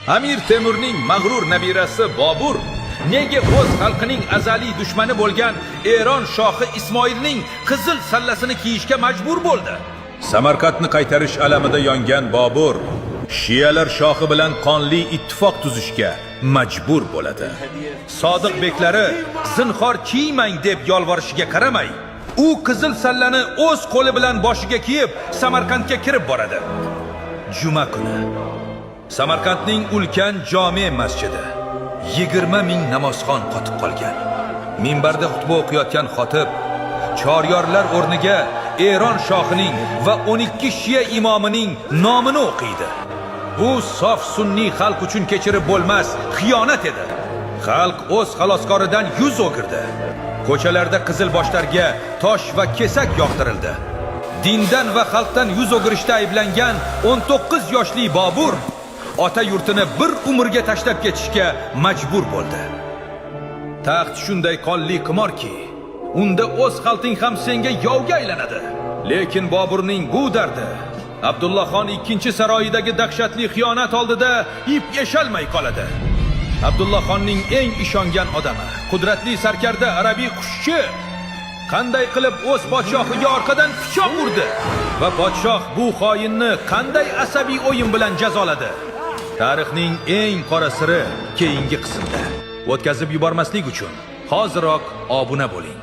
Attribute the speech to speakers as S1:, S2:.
S1: Amir Temurning mag'rur nabirasi Bobur nega o'z xalqining azaliy dushmani bo'lgan Eron shohi Ismoilning qizil sallasini kiyishga majbur bo'ldi? Samarqandni qaytarish alamida yongan Bobur Shiyalar shohi bilan qonli ittifoq tuzishga majbur bo'ladi. Sodiq beklari zinhor kiymang deb yolvorishiga qaramay, u qizil sallani o'z qo'li bilan boshiga kiyib Samarqandga kirib boradi. Juma kuni Samarqandning ulkan jome masjidi 20 ming namozxon qotib qolgan. Minbarda xutba o'qiyotgan xotib choryorlar o'rniga Eron shohining va 12 shiya imomining nomini o'qiydi. Bu sof sunniy xalq uchun kechirib bo'lmas xiyonat edi. Xalq o'z xaloskoridan yuz o'girdi. Ko'chalarda qizil boshlarga tosh va kesak yoqtirildi. Dindan va xalqdan yuz o'girishda ayblangan 19 yoshli Bobur ota yurtini bir umrga tashlab ketishga majbur bo'ldi. Taxt shunday qonli qimorki, unda o'z xalqing ham senga yovga aylanadi. Lekin Boburning bu dardi Abdullah Xon ikkinchi saroyidagi dahshatli xiyonat oldida ip eshalmay qoladi. Abdullah Xonning eng ishongan odami, qudratli sarkarda Arabiy qushchi qanday qilib o'z podshohiga orqadan pichoq urdi va podshoh bu xoinni qanday asabiy o'yin bilan jazoladi? Tarixning eng qora siri keyingi qismda. O'tkazib yubormaslik uchun hoziroq obuna bo'ling.